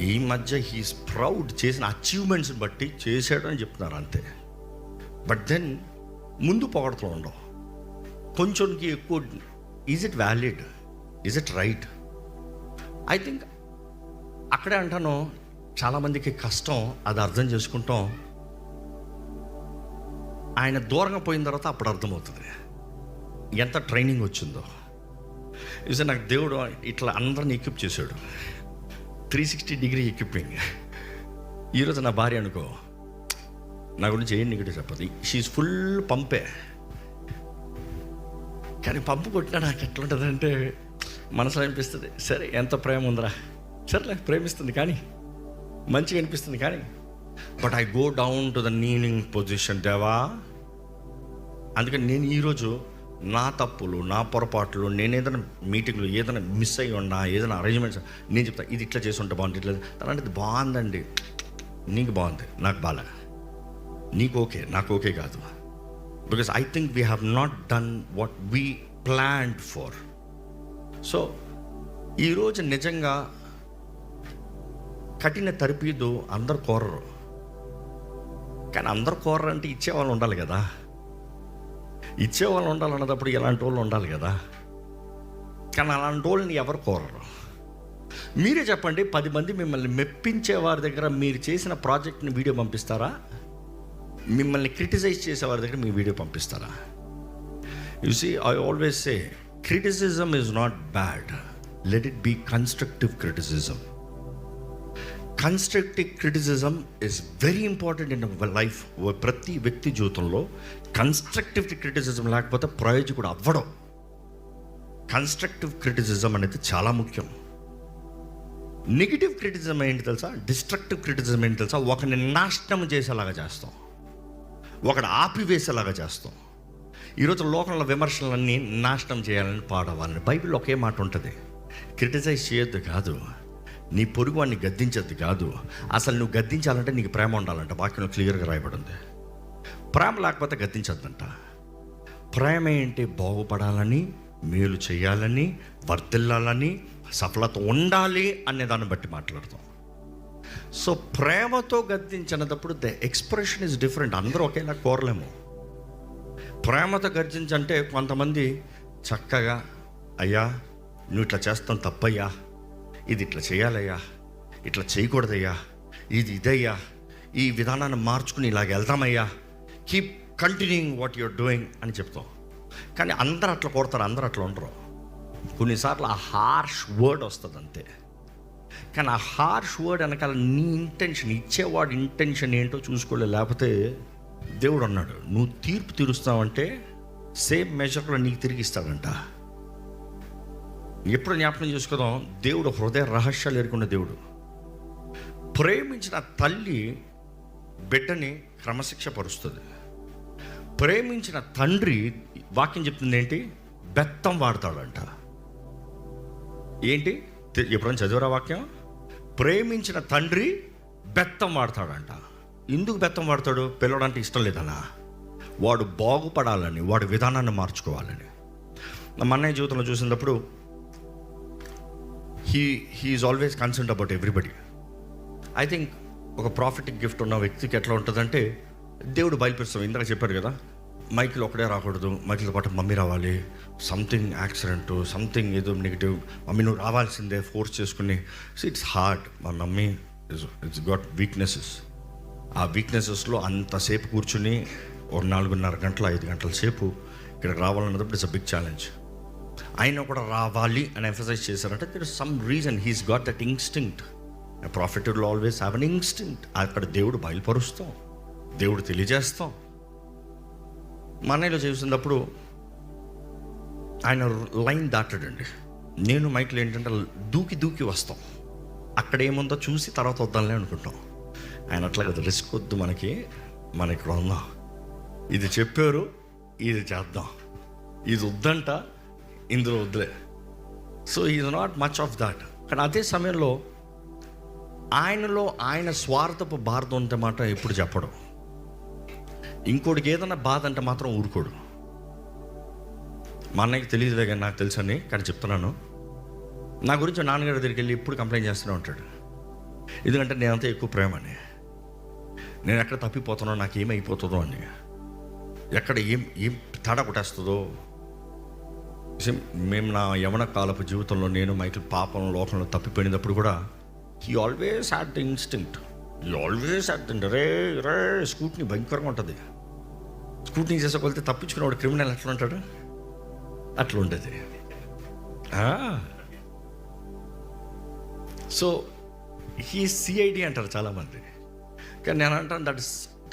ఈ మధ్య హీస్ ప్రౌడ్, చేసిన అచీవ్మెంట్స్ని బట్టి చేశాడు అని చెప్తున్నారు అంతే. బట్ దెన్ ముందు పొగడతలు ఉండవు. కొంచెంకి ఎక్కువ. Is it valid? Is it right? I think అక్కడే అంటాను, చాలామందికి కష్టం అది అర్థం చేసుకుంటాం. ఆయన దూరంగా పోయిన తర్వాత అప్పుడు అర్థమవుతుంది ఎంత ట్రైనింగ్ వచ్చిందో. ఇది నాకు దేవుడు ఇట్లా అందరిని ఎక్విప్ చేశాడు, 360 ఎక్విప్పింగ్. ఈరోజు నా భార్య అనుకో, నా గురించి ఏం నెగిటివ్ చెప్పదు. షీఈ్ ఫుల్ పంపే. కానీ పంపు కొట్టినా నాకు ఎట్లా ఉంటుంది అంటే, మనసులో అనిపిస్తుంది, సరే ఎంత ప్రేమ ఉందిరా, సరే ప్రేమిస్తుంది కానీ మంచిగా అనిపిస్తుంది. కానీ but I go down to the kneeling position. దేవా, అందుకని నేను ఈరోజు నా తప్పులు, నా పొరపాట్లు, నేను ఏదైనా మీటింగ్లో ఏదైనా మిస్ అయ్యి ఉన్నా, ఏదైనా అరేంజ్మెంట్స్ నేను చెప్తాను, ఇది ఇట్లా చేసి ఉంటే బాగుంటుంది, ఇట్లా తనంటే ఇది బాగుందండి, నీకు బాగుంది, నాకు బాగా, నీకు ఓకే, నాకు ఓకే కాదు. Because I think we have not done what we planned for. So ఈరోజు నిజంగా కఠిన తరపీదు అందరు కోరరు. కానీ అందరు కోరరు అంటే ఇచ్చేవాళ్ళు ఉండాలి కదా. ఇచ్చేవాళ్ళు ఉండాలన్నప్పుడు ఇలాంటి వాళ్ళు ఉండాలి కదా. కానీ అలాంటి వాళ్ళని ఎవరు కోరరు. మీరే చెప్పండి, 10 మంది మిమ్మల్ని మెప్పించే వారి దగ్గర మీరు చేసిన ప్రాజెక్ట్ని వీడియో పంపిస్తారా? మిమ్మల్ని క్రిటిసైజ్ చేసే వారి దగ్గర మీ వీడియో పంపిస్తారా? You see, I always say criticism is not bad, let it be constructive criticism. Constructive criticism is very important in life. ప్రతి వ్యక్తి జీవితంలో కన్స్ట్రక్టివ్ క్రిటిసిజం లేకపోతే ప్రయోజకుడు అవ్వడం. కన్స్ట్రక్టివ్ క్రిటిసిజం అనేది చాలా ముఖ్యం. నెగిటివ్ క్రిటిసిజం ఏంటి తెలుసా? డిస్ట్రక్టివ్ క్రిటిసిజం ఏంటి తెలుసా? ఒకరిని నాశనం చేసేలాగా చేస్తాం, ఒకడు ఆపివేసేలాగా చేస్తాం. ఈరోజు లోకంలో విమర్శలన్నీ నాశనం చేయాలని పాడవాలని. బైబిల్లో ఒకే మాట ఉంటుంది, క్రిటిసైజ్ చేయొద్దు కాదు, నీ పొరుగు వాడిని గద్దించద్దు కాదు, అసలు నువ్వు గద్దించాలంటే నీకు ప్రేమ ఉండాలంట. వాక్యంలో క్లియర్గా రాయబడింది. ప్రేమ లేకపోతే గద్దించద్దంట. ప్రేమ ఏంటి? బాగుపడాలని, మేలు చేయాలని, వర్ధిల్లాలని, సఫలత ఉండాలి అనే దాన్ని బట్టి మాట్లాడతాం. సో ప్రేమతో గద్దించినప్పుడు ద ఎక్స్ప్రెషన్ ఇస్ డిఫరెంట్. అందరూ ఒకేలా కోరలేము. ప్రేమతో గర్జించంటే కొంతమంది చక్కగా, అయ్యా నువ్వు ఇట్లా చేస్తాం తప్పయ్యా, ఇది ఇట్లా చేయాలయ్యా, ఇట్లా చేయకూడదయ్యా, ఇది ఇదయ్యా, ఈ విధానాన్ని మార్చుకుని ఇలాగ వెళ్తామయ్యా, keep continuing what you're doing అని చెప్తాం. కానీ అందరూ అట్లా కోరుతారు, అందరూ అట్లా ఉండరు. కొన్నిసార్లు ఆ హార్ష్ వర్డ్ వస్తుంది అంతే. కానీ ఆ హార్ష్ వర్డ్ వెనకాల నీ ఇంటెన్షన్, ఇచ్చేవాడు ఇంటెన్షన్ ఏంటో చూసుకోలే. లేకపోతే దేవుడు అన్నాడు, నువ్వు తీర్పు తీరుస్తావంటే సేమ్ మెజర్లో నీకు తిరిగి ఇస్తాడంట. ఎప్పుడు జ్ఞాపకం చేసుకోదాం, దేవుడు హృదయ రహస్యాలు ఎరుకున్న దేవుడు. ప్రేమించిన తల్లి బిడ్డని క్రమశిక్ష పరుస్తుంది. ప్రేమించిన తండ్రి, వాక్యం చెప్తుంది ఏంటి? బెత్తం వాడతాడంట. ఏంటి? ఎప్పుడైనా చదివరా వాక్యం? ప్రేమించిన తండ్రి బెత్తం వాడతాడంట. ఎందుకు బెత్తం వాడతాడు? పిల్లడంటే ఇష్టం లేదనా? వాడు బాగుపడాలని, వాడు విధానాన్ని మార్చుకోవాలని. మా అన్నయ్య జీవితంలో చూసినప్పుడు he is always concerned about everybody. I think ఒక ప్రాఫిటిక్ గిఫ్ట్ ఉన్న వ్యక్తికి ఎట్లా ఉంటుందంటే, దేవుడు బయలుపరుస్తాం. ఇందాక చెప్పారు కదా, మైకిల్ ఒకడే రాకూడదు, మైకిల్తో పాటు మమ్మీ రావాలి, సంథింగ్ యాక్సిడెంట్, సంథింగ్ ఏదో నెగిటివ్, మమ్మీ నువ్వు రావాల్సిందే ఫోర్స్ చేసుకుని. So it's hard. మా మమ్మీ ఇట్స్ గాట్ వీక్నెసెస్. ఆ వీక్నెసెస్లో అంతసేపు కూర్చుని ఒక 4.5 గంటల 5 గంటల సేపు ఇక్కడికి రావాలన్నప్పుడు ఇట్స్ అ బిగ్ ఛాలెంజ్. ఆయన కూడా రావాలి అని ఎంఫసైజ్ చేశారంటే there is some reason. He's got that instinct. A prophet will always have an instinct. అక్కడ దేవుడు బయలుపరుస్తాం, దేవుడు తెలియజేస్తాం. మా అన్నయ్యలో చేసినప్పుడు ఆయన లైన్ దాటాడండి. నేను మైకిల్ ఏంటంటే దూకి దూకి వస్తాం, అక్కడ ఏముందో చూసి తర్వాత వద్దాంలే అనుకుంటాం. ఆయన అట్లా కదా, రిస్క్ వద్దు మనకి, మన ఇక్కడ ఉందాం, ఇది చెప్పారు ఇది చేద్దాం, ఇది వద్దంట ఇందులో వద్దులే. So is not much of that. కానీ అదే సమయంలో ఆయనలో ఆయన స్వార్థపు బాధ ఉంటే మాట ఎప్పుడు చెప్పడం. ఇంకోటికి ఏదైనా బాధ అంటే మాత్రం ఊరుకోడు. మా అన్నయ్యకి తెలియదులే కానీ నాకు తెలుసని, కానీ చెప్తున్నాను. నా గురించి నాన్నగారి దగ్గరికి వెళ్ళి ఎప్పుడు కంప్లైంట్ చేస్తూనే ఉంటాడు. ఎందుకంటే నేనంతా ఎక్కువ ప్రేమని, నేను ఎక్కడ తప్పిపోతానో, నాకు ఏమైపోతుందో అని, ఎక్కడ ఏం తేడా కొట్టేస్తుందో. మేము నా యవన కాలపు జీవితంలో నేను మైకిల్ పాపం లోకంలో తప్పిపోయినప్పుడు కూడా he always had the instinct. He always had the ray ray scrutiny భయంకరంగా ఉంటుంది. స్కూట్నీ చేసేకొలితే తప్పించుకునేవాడు క్రిమినల్ ఎట్లా ఉంటాడు, అట్లా ఉండేది. సో హీ సిఐడి అంటారు చాలామంది. కానీ నేను అంటాను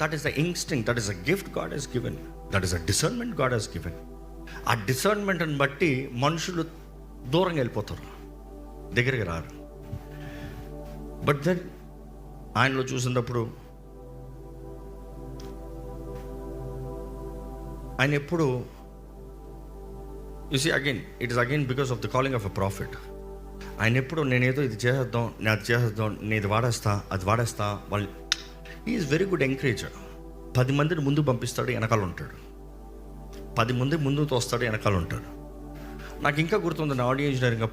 that is the instinct, that is a gift God has given, that is a discernment God has given. ఆ డిసర్న్మెంట్ని బట్టి మనుషులు దూరంగా వెళ్ళిపోతారు, దగ్గరికి రారు. బట్ దెన్ ఆయనలో చూసినప్పుడు ఆయన ఎప్పుడు you see again it is again because of the calling of a prophet. ఆయన ఎప్పుడు నేనేదో ఇది చేసేద్దాం, నేను అది చేసేద్దాం, నేను ఇది వాడేస్తా, అది వాడేస్తా. వాళ్ళు హీ ఈజ్ వెరీ గుడ్ ఎంకరేజర్. 10 మందిని ముందు పంపిస్తాడు, వెనకాల ఉంటాడు. 10 మంది ముందు తోస్తాడు, వెనకాల ఉంటాడు. నాకు ఇంకా గుర్తుంది, నా ఆడియో ఇంజనీరింగ్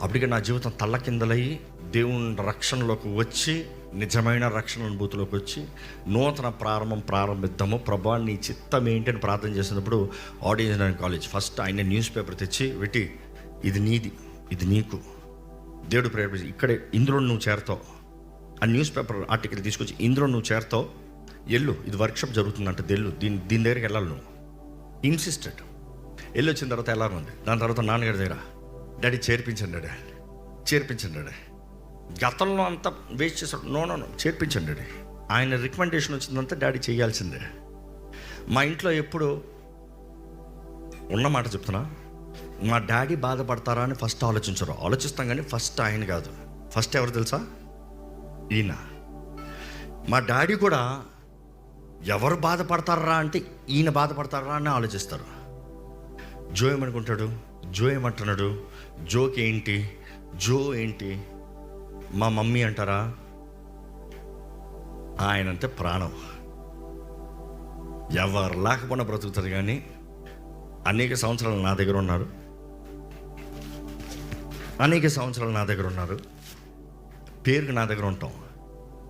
అప్పటికే నా జీవితం తల్లకిందలయ్యి దేవుని రక్షణలోకి వచ్చి, నిజమైన రక్షణ అనుభూతిలోకి వచ్చి, నూతన ప్రారంభిద్దాము ప్రభా నీ చిత్తం ఏంటి అని ప్రార్థన చేసినప్పుడు ఆడియో ఇంజనీరింగ్ కాలేజ్ ఫస్ట్ ఆయన న్యూస్ పేపర్ తెచ్చి పెట్టి, ఇది నీది, ఇది నీకు, దేవుడు ప్రేరేపించి ఇక్కడే ఇందులో నువ్వు చేరతావు, ఆ న్యూస్ పేపర్ ఆర్టికల్ తీసుకొచ్చి ఇందులో నువ్వు చేరతావు, ఎల్లు, ఇది వర్క్షాప్ జరుగుతుందంటే వెళ్ళు, దీని దగ్గరికి వెళ్ళాలి నువ్వు. ఇన్సిస్టెడ్. వెళ్ళి వచ్చిన తర్వాత ఎలా ఉంది, దాని తర్వాత నాన్నగారి దగ్గర డాడీ చేర్పించండి డాడీ. గతంలో అంతా వేస్ట్ చేశాడు. నో చేర్పించండి డాడీ. ఆయన రికమెండేషన్ వచ్చిందంతా డాడీ చేయాల్సిందే. మా ఇంట్లో ఎప్పుడు ఉన్న మాట చెప్తున్నా, మా డాడీ బాధపడతారా అని ఫస్ట్ ఆలోచిస్తాం కానీ ఫస్ట్ ఆయన కాదు. ఫస్ట్ ఎవరు తెలుసా? ఈయన. మా డాడీ కూడా ఎవరు బాధపడతారా అంటే ఈయన బాధపడతారా అని ఆలోచిస్తారు. జో ఏమనుకుంటాడు, జో ఏమంటున్నాడు, జోక్ ఏంటి, జో ఏంటి, మా మమ్మీ అంటారా? ఆయనంటే ప్రాణం. ఎవరు లేకపోయినా బ్రతుకుతారు. కానీ అనేక సంవత్సరాలు నా దగ్గర ఉన్నారు, పేరుకి నా దగ్గర ఉంటాం.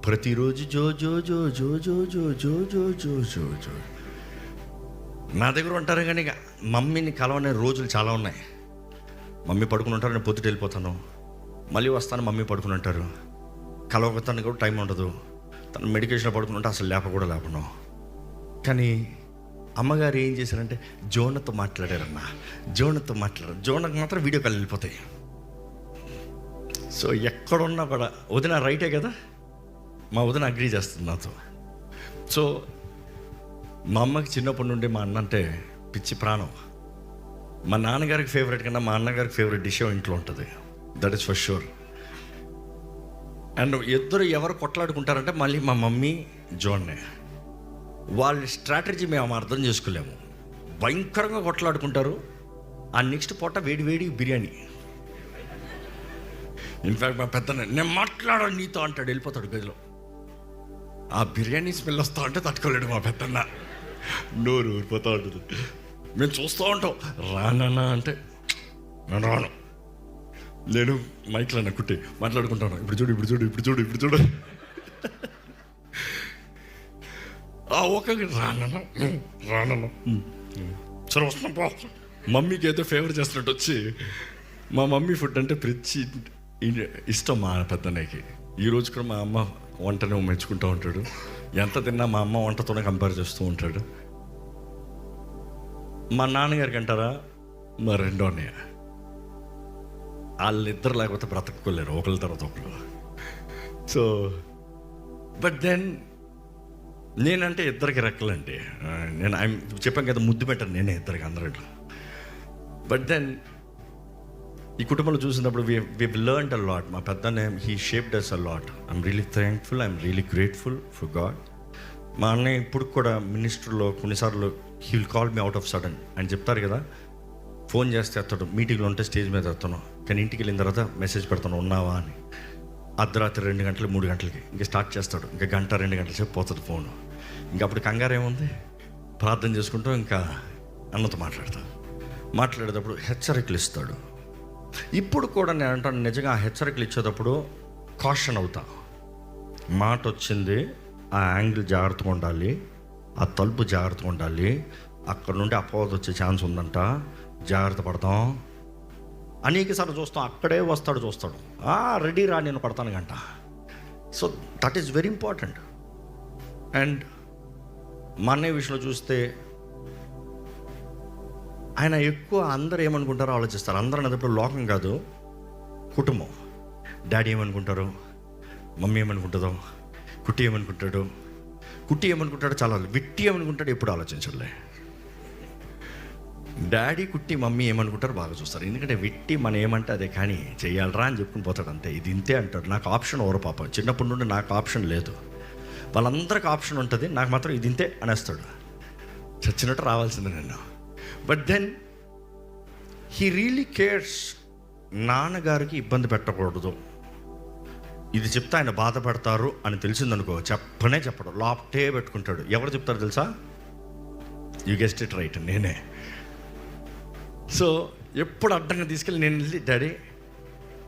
ప్రతిరోజు జో జో జో జో జో జో జో జో జో జో జో నా దగ్గర ఉంటారు. కానీ మమ్మీని కలవనే రోజులు చాలా ఉన్నాయి. మమ్మీ పడుకుని ఉంటారు, నేను పొద్దుట వెళ్ళిపోతాను, మళ్ళీ వస్తాను, మమ్మీ పడుకుని ఉంటారు. కలవతానికి కూడా టైం ఉండదు. తను మెడికేషన్లో పడుకుని ఉంటే అసలు లేపను. కానీ అమ్మగారు ఏం చేశారంటే జోనతో మాట్లాడారన్న, జోనకు మాత్రం వీడియో కాల్ వెళ్ళిపోతాయి. సో ఎక్కడున్నా కూడా వదిన రైటే కదా, మా వదిన అగ్రీ చేస్తుంది నాతో. సో మా అమ్మకి చిన్నప్పటి నుండి మా అన్న అంటే పిచ్చి ప్రాణం. మా నాన్నగారికి ఫేవరెట్ కన్నా మా అన్నగారికి ఫేవరెట్ డిష్ ఇంట్లో ఉంటుంది, that is for sure. And ఇద్దరు ఎవరు కొట్లాడుకుంటారంటే మళ్ళీ మా మమ్మీ జోన్నే. వాళ్ళ స్ట్రాటజీ మేము అర్థం చేసుకోలేము. భయంకరంగా కొట్లాడుకుంటారు. ఆ నెక్స్ట్ పూట వేడి బిర్యానీ. ఇన్ఫ్యాక్ట్ మా పెద్ద నేను మాట్లాడాను నీతో అంటాడు, వెళ్ళిపోతాడు గదిలో. ఆ బిర్యానీ స్మెల్ వస్తా అంటే తట్టుకోలేడు మా పెద్దన్న, నోరు ఊరిపోతూ ఉంటుంది. మేము చూస్తూ ఉంటాం. రానన్నా అంటే నేను రాను, నేను మైక్లో కుట్టి మాట్లాడుకుంటాను. ఇప్పుడు చూడు ఒక రానన్నా సరే వస్తున్నాం పో. మమ్మీకి అయితే ఫేవర్ చేస్తున్నట్టు వచ్చి మా మమ్మీ ఫుడ్ అంటే పిచ్చి ఇష్టం మా పెద్దన్నయ్యకి. ఈ రోజు కూడా మా అమ్మ వంటనే మెచ్చుకుంటూ ఉంటాడు. ఎంత తిన్నా మా అమ్మ వంటతోనే కంపేర్ చేస్తూ ఉంటాడు. మా నాన్నగారికి అంటారా, మా రెండో అన్నయ్య, వాళ్ళిద్దరు లేకపోతే బ్రతకలేరు ఒకరి తర్వాత ఒకరు. సో బట్ దెన్ నేనంటే ఇద్దరికి రెక్కలండి. నేను చెప్పాను కదా, ముద్దు పెట్టాను నేనే ఇద్దరికి అందరిలో. బట్ దెన్ ఈ కుటుంబంలో చూసినప్పుడు వి లెర్న్డ్ అ లాట్. మా పెద్దనే he shaped us a lot. I'm really thankful, I'm really grateful for God. మా అన్నయ్య ఇప్పుడు కూడా మినిస్టర్లో కొన్నిసార్లు he will call me out of sudden అని చెప్తారు కదా, ఫోన్ చేస్తే ఎత్తాడు. మీటింగ్లో ఉంటే స్టేజ్ మీద ఎత్తాను, కానీ ఇంటికి వెళ్ళిన తర్వాత మెసేజ్ పెడతాను ఉన్నావా అని. అర్ధరాత్రి 2 గంటలు 3 గంటలకి ఇంకా స్టార్ట్ చేస్తాడు. ఇంకా 1-2 గంటల సేపు పోతుంది ఫోను. ఇంకా అప్పుడు కంగారు ఏముంది, ప్రార్థన చేసుకుంటూ ఇంకా అన్నతో మాట్లాడేటప్పుడు హెచ్చరికలు ఇస్తాడు. ఇప్పుడు కూడా నేను అంటాను, నిజంగా ఆ హెచ్చరికలు ఇచ్చేటప్పుడు కాషన్ అవుతా. మాట వచ్చింది, ఆ యాంగిల్ జాగ్రత్తగా ఉండాలి, ఆ తలుపు జాగ్రత్తగా ఉండాలి, అక్కడ నుండి అపవాదం వచ్చే ఛాన్స్ ఉందంట, జాగ్రత్త పడతాం. అనేకసార్లు చూస్తాం, అక్కడే చూస్తాడు రెడీ రా నేను పడతాను గంట. So that is very important. And మా అన్నయ్య విషయంలో చూస్తే ఆయన ఎక్కువ అందరూ ఏమనుకుంటారో ఆలోచిస్తారు. అందరూ అన్నప్పుడు లోకం కాదు, కుటుంబం. డాడీ ఏమనుకుంటారు, మమ్మీ ఏమనుకుంటుందో, కుట్టి ఏమనుకుంటాడో చాలా, విట్టి ఏమనుకుంటాడో ఎప్పుడు ఆలోచించలే. డాడీ కుట్టి మమ్మీ ఏమనుకుంటారో బాగా చూస్తారు. ఎందుకంటే విట్టి మనం ఏమంటే అదే కానీ చెయ్యాలరా అని చెప్పుకుని పోతాడు అంతే. ఇది ఇంతే అంటాడు. నాకు ఆప్షన్ ఎవరు పాపం, చిన్నప్పటి నుండి నాకు ఆప్షన్ లేదు. వాళ్ళందరికీ ఆప్షన్ ఉంటుంది, నాకు మాత్రం ఇది ఇంతే అనేస్తాడు. చచ్చినట్టు రావాల్సిందే నేను. But then he really cares. నాన్నగారికి ఇబ్బంది పెట్టకూడదు, ఇది చెప్తే ఆయన బాధపడతారు అని తెలిసిందనుకో చెప్పడు, లాప్టే పెట్టుకుంటాడు. ఎవరు చెప్తారు తెలుసా? యూ గెస్ట్ ఇట్ రైట్, నేనే. సో ఎప్పుడు అడ్డంగా తీసుకెళ్ళి నేను వెళ్ళి, డాడీ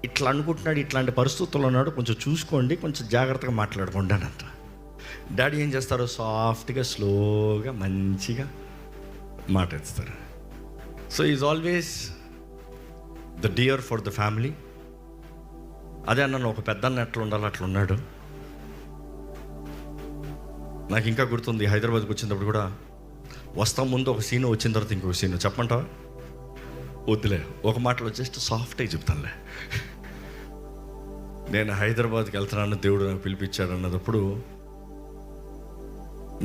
ఇట్లా అనుకుంటున్నాడు, ఇట్లాంటి పరిస్థితుల్లో ఉన్నాడు, కొంచెం చూసుకోండి, కొంచెం జాగ్రత్తగా మాట్లాడుకోండి అని అంట. డాడీ ఏం చేస్తారు, సాఫ్ట్గా స్లోగా మంచిగా మాట్లాడుతారు. So is always the dear for the family. అదే అన్న ఒక పెద్దన్న ఎట్లా ఉండాలి అట్లా ఉన్నాడు. నాకు ఇంకా గుర్తుంది, హైదరాబాద్కి వచ్చినప్పుడు కూడా వస్తాం ముందు ఒక సీను, వచ్చిన తర్వాత ఇంకొక సీను చెప్పమంటావా? వద్దులే, ఒక మాటలో జస్ట్ సాఫ్ట్గా చెప్తానులే. నేను హైదరాబాద్కి వెళ్తున్నాను, దేవుడు నాకు పిలిపించాడు అన్నప్పుడు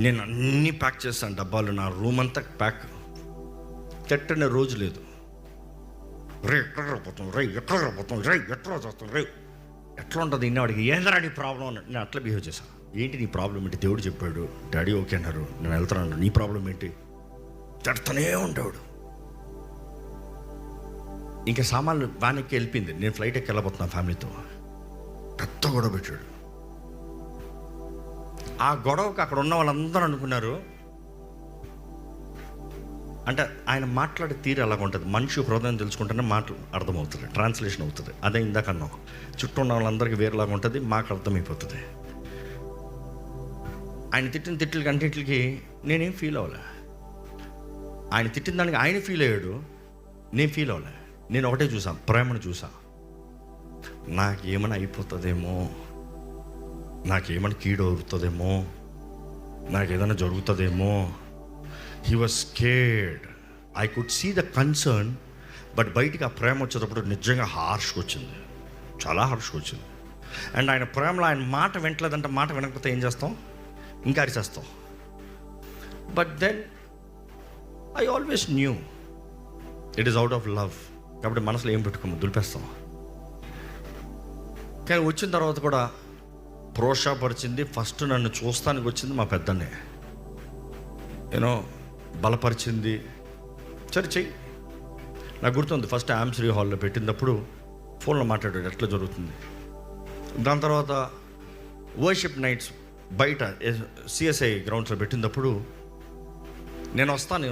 నేను అన్నీ ప్యాక్ చేస్తాను, డబ్బాలు, నా రూమ్ అంతా ప్యాక్. తిట్టనే రోజు లేదు. రే ఎక్కడ రాపోతాం, రే ఎక్కడ రాపోతాం, రే ఎట్లా చేస్తాం, రే ఎట్లా ఉంటుంది ఇన్ని వాడికి ఏందరా నీ ప్రాబ్లం అని నేను అట్లా బిహేవ్ చేశాను. ఏంటి నీ ప్రాబ్లం ఏంటి? దేవుడు చెప్పాడు, డాడీ ఓకే అన్నారు, నేను వెళ్తున్నాను, నీ ప్రాబ్లం ఏంటి? తిడతానే ఉండేవాడు. ఇంకా సామాన్లు వ్యాన్ ఎక్కి వెళ్ళిపోయింది, నేను ఫ్లైట్ ఎక్కి వెళ్ళబోతున్నాను ఫ్యామిలీతో. పెద్ద గొడవ పెట్టాడు. ఆ గొడవకి అక్కడ ఉన్న వాళ్ళందరూ అనుకున్నారు అంటే ఆయన మాట్లాడే తీరు అలాగ ఉంటుంది. మనిషి హృదయం తెలుసుకుంటేనే మాటలు అర్థమవుతుంది, ట్రాన్స్లేషన్ అవుతుంది. అదే ఇందాక అన్నాం, చుట్టూ ఉన్న వాళ్ళందరికీ వేరేలాగా ఉంటుంది, మాకు అర్థమైపోతుంది. ఆయన తిట్టిన తిట్లకి అన్నింటికి నేనేం ఫీల్ అవ్వలే. ఆయన తిట్టిన దానికి ఆయన ఫీల్ అయ్యాడు, నేను ఫీల్ అవ్వలే. నేను ఒకటే చూసాను, ప్రేమను చూసా. నాకేమైనా అయిపోతుందేమో, నాకేమైనా కీడు అవుతుందేమో, నాకేదైనా జరుగుతుందేమో. He was scared. I could see the concern. But బయటికి ఆ ప్రేమ వచ్చేటప్పుడు నిజంగా హార్ష్గా వచ్చింది, చాలా హార్ష్గా వచ్చింది. అండ్ ఆయన ప్రేమలో ఆయన మాట వింటలేదంటే, మాట వినకపోతే ఏం చేస్తాం? ఇంకా అరిచేస్తాం. But then I always knew it is out of love. కాబట్టి మనసులో ఏం పెట్టుకోము, దులిపేస్తాం. కానీ వచ్చిన తర్వాత కూడా ప్రోత్సాహపరిచింది. ఫస్ట్ నన్ను చూస్తానికి వచ్చింది మా పెద్దనే, బలపరిచింది. సరే చెయ్యి. నాకు గుర్తుంది, ఫస్ట్ ఆమ్శ్రీ హాల్లో పెట్టినప్పుడు ఫోన్లో మాట్లాడాడు, ఎట్లా జరుగుతుంది. దాని తర్వాత వర్షిప్ నైట్స్ బయట సిఎస్ఐ గ్రౌండ్స్లో పెట్టినప్పుడు నేను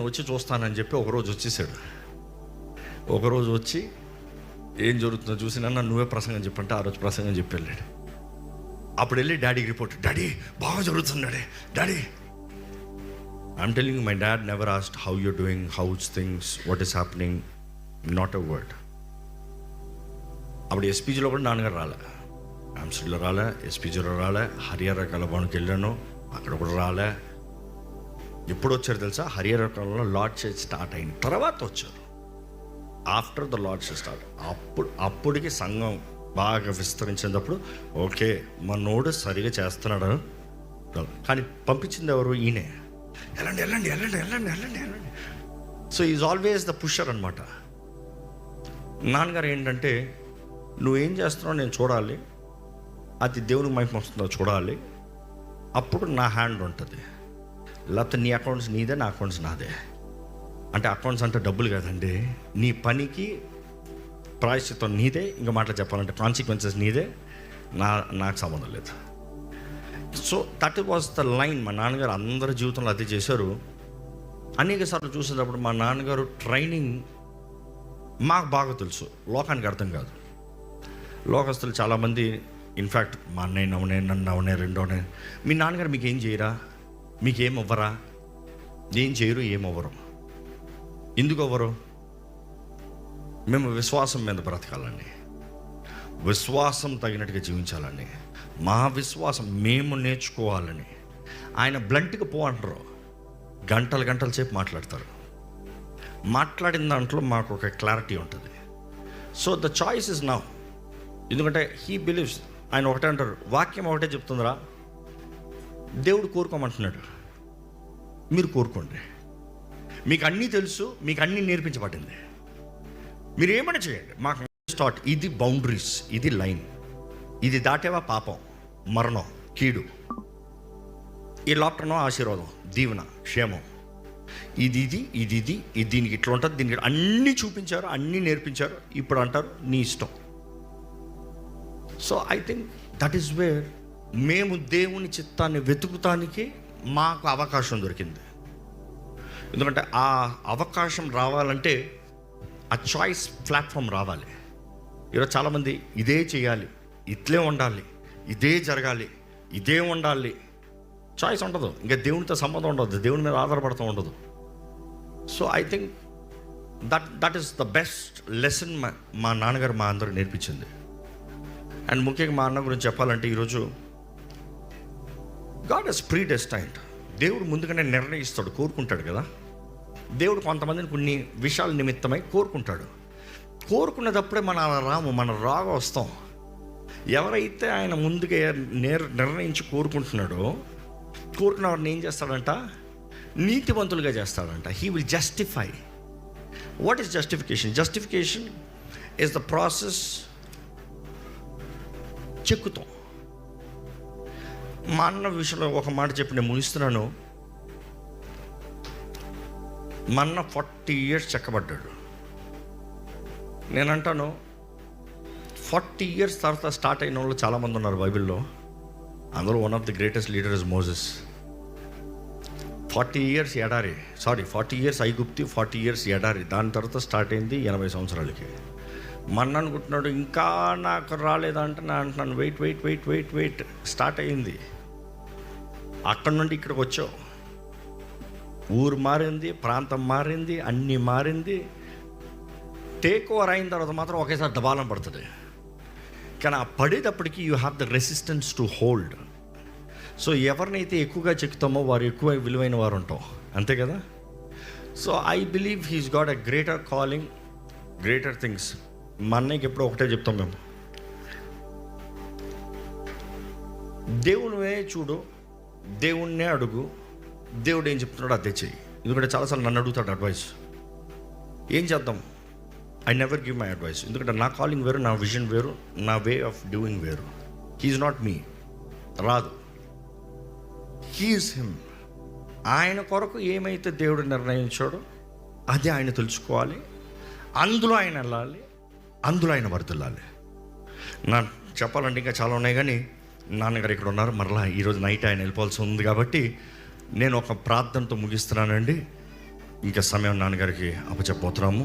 వచ్చి చూస్తానని చెప్పి ఒకరోజు వచ్చేసాడు. ఒకరోజు వచ్చి ఏం జరుగుతుందో చూసి, నన్ను నువ్వే ప్రసంగం చెప్పంటే ఆ రోజు ప్రసంగం చెప్పి వెళ్ళాడు. అప్పుడు వెళ్ళి డాడీకి రిపోర్ట్, డాడీ బాగా జరుగుతున్నాడే daddy. I'm telling you, my dad never asked how you're doing, how's things, what is happening, not a word. అప్పుడు ఎస్పీజీలో కూడా నాన్నగారు రాలే, ఆమ్స్టర్లో రాలే, ఎస్పీజీలో రాలే. హరిహర కళభవన్కి వెళ్ళాను, అక్కడ కూడా రాలే. ఎప్పుడు వచ్చారు తెలుసా? హరిహర కళలో లార్డ్ చర్చ్ స్టార్ట్ అయిన తర్వాత వచ్చారు. After the lord church start. అప్పటికి సంఘం బాగా విస్తరించినప్పుడు ఓకే మనోడు సరిగా చేస్తున్నాడు. కానీ పంపించింది ఎవరు? ఈయనే. వెళ్ళండి వెళ్ళండి వెళ్ళండి వెళ్ళండి వెళ్ళండి వెళ్ళండి. So is always the pusher అనమాట. నాన్నగారు ఏంటంటే, నువ్వేం చేస్తున్నావు నేను చూడాలి, అది దేవునికి మహిమ వస్తుందో చూడాలి, అప్పుడు నా హ్యాండ్ ఉంటుంది. లేకపోతే నీ అకౌంట్స్ నీదే, నా అకౌంట్స్ నాదే. అంటే అకౌంట్స్ అంటే డబ్బులు కాదండి, నీ పనికి ప్రాయశ్చిత్తం నీదే. ఇంకా మాటలు చెప్పాలంటే కాన్సిక్వెన్సెస్ నీదే, నాకు సంబంధం లేదు. So that was the line. మా నాన్నగారు అందరి జీవితంలో అదే చేశారు. అనేక సార్లు చూసేటప్పుడు మా నాన్నగారు ట్రైనింగ్ మాకు బాగా తెలుసు, లోకానికి అర్థం కాదు. లోకస్తులు చాలామంది, ఇన్ఫ్యాక్ట్ మా అన్నయ్య నవ్వునే, నన్ను నవ్వునే, రెండోనే, మీ నాన్నగారు మీకు ఏం చేయరా, మీకేం అవ్వరా, ఏం చేయరు, ఏమవ్వరు. ఎందుకు అవ్వరు? మేము విశ్వాసం మీద బ్రతకాలండి, విశ్వాసం తగినట్టుగా జీవించాలని, మా విశ్వాసం మేము నేర్చుకోవాలని. ఆయన బ్లంట్గా పో అంటారు, గంటల గంటల సేపు మాట్లాడతారు. మాట్లాడిన దాంట్లో మాకు ఒక క్లారిటీ ఉంటుంది. So the choice is now. ఎందుకంటే హీ బిలీవ్స్, ఆయన ఒకటే అంటారు, వాక్యం ఒకటే చెప్తుందిరా, దేవుడు కోరుకోమంటున్నాడు, మీరు కోరుకోండి. మీకు అన్నీ తెలుసు, మీకు అన్నీ నేర్పించబడింది, మీరు ఏమైనా చేయండి. మాకు స్టార్ట్, ఇది బౌండరీస్, ఇది లైన్, ఇది దాటేవా పాపం, మరణం, కీడు, ఈ లాప్టనో ఆశీర్వాదం, దీవెన, క్షేమం, ఇది దీనికి ఇట్లా ఉంటుంది, దీనికి అన్నీ చూపించారు, అన్నీ నేర్పించారు. ఇప్పుడు అంటారు నీ ఇష్టం. So I think that is where మేము దేవుని చిత్తాన్ని వెతుకుతానికి మాకు అవకాశం దొరికింది. ఎందుకంటే ఆ అవకాశం రావాలంటే ఆ చాయిస్ ప్లాట్ఫామ్ రావాలి. ఈరోజు చాలామంది ఇదే చేయాలి, ఇట్లే ఉండాలి, ఇదే జరగాలి, ఇదే ఉండాలి, చాయిస్ ఉండదు. ఇంకా దేవునితో సంబంధం ఉండదు, దేవుని మీద ఆధారపడుతూ ఉండదు. So I think that is the best lesson మా నాన్నగారు మా అందరూ నేర్పించింది. అండ్ ముఖ్యంగా మా అన్న గురించి చెప్పాలంటే ఈరోజు గాడ్ హెస్ ప్రీడెస్టైన్డ్. దేవుడు ముందుగానే నిర్ణయిస్తాడు, కోరుకుంటాడు కదా. దేవుడు కొంతమందిని కొన్ని విషయాల నిమిత్తమై కోరుకుంటాడు. కోరుకున్నదప్పుడే మన రాగా వస్తాం. ఎవరైతే ఆయన ముందుగా నిర్ణయించి కోరుకుంటున్నాడో, కోరుకున్న వారిని ఏం చేస్తాడంట? నీతివంతులుగా చేస్తాడంట. He will justify. What is justification? Justification is the process. చెక్కుతాం. మా అన్న విషయంలో ఒక మాట చెప్పి నేను ముగిస్తున్నాను. మా అన్న 40 years చెక్కబడ్డాడు. నేనంటాను 40 years తర్వాత స్టార్ట్ అయిన వాళ్ళు చాలామంది ఉన్నారు బైబిల్లో. అందులో one of the greatest leader is Moses. 40 years ఎడారి, 40 years ఐగుప్తి, 40 years ఎడారి. దాని తర్వాత స్టార్ట్ అయింది 80 సంవత్సరాలకి. మన అనుకుంటున్నాడు ఇంకా నాకు రాలేదంటే, నా అంటున్నాను వెయిట్ స్టార్ట్ అయ్యింది. అక్కడ నుండి ఇక్కడికి వచ్చావు. ఊరు మారింది, ప్రాంతం మారింది, అన్నీ మారింది. టేక్ ఓవర్ అయిన తర్వాత మాత్రం ఒకేసారి దబాలం పడుతుంది. కానీ ఆ పడేటప్పటికి you have the resistance to hold. So ఎవరినైతే ఎక్కువగా చెక్కుతామో వారు ఎక్కువ విలువైన వారు ఉంటాం, అంతే కదా. So I believe he's got a greater calling, greater things. మా అన్నయ్యకి ఎప్పుడో ఒకటే చెప్తాం మేము, దేవునివే చూడు, దేవుణ్ణే అడుగు, దేవుడు ఏం చెప్తున్నాడో అదే చెయ్యి. ఎందుకంటే చాలాసార్లు నన్ను అడుగుతాడు అడ్వైస్. ఏం చేద్దాం? I never give my advice. ఎందుకంటే నా కాలింగ్ వేరు, నా విజన్ వేరు, నా వే ఆఫ్ డూయింగ్ వేరు. హీఈస్ నాట్ మీ, రాదు. He's him. ఆయన కొరకు ఏమైతే దేవుడు నిర్ణయించాడో అదే ఆయన తెలుసుకోవాలి, అందులో ఆయన వెళ్ళాలి, అందులో ఆయన వర్దిల్లాలి. నా చెప్పాలంటే ఇంకా చాలా ఉన్నాయి, కానీ నాన్నగారు ఇక్కడ ఉన్నారు. మరలా ఈరోజు నైట్ ఆయన వెళ్ళిపోవాల్సి ఉంది కాబట్టి నేను ఒక ప్రార్థనతో ముగిస్తున్నానండి. ఇంకా సమయం నాన్నగారికి అప్పచెప్పబోతున్నాము.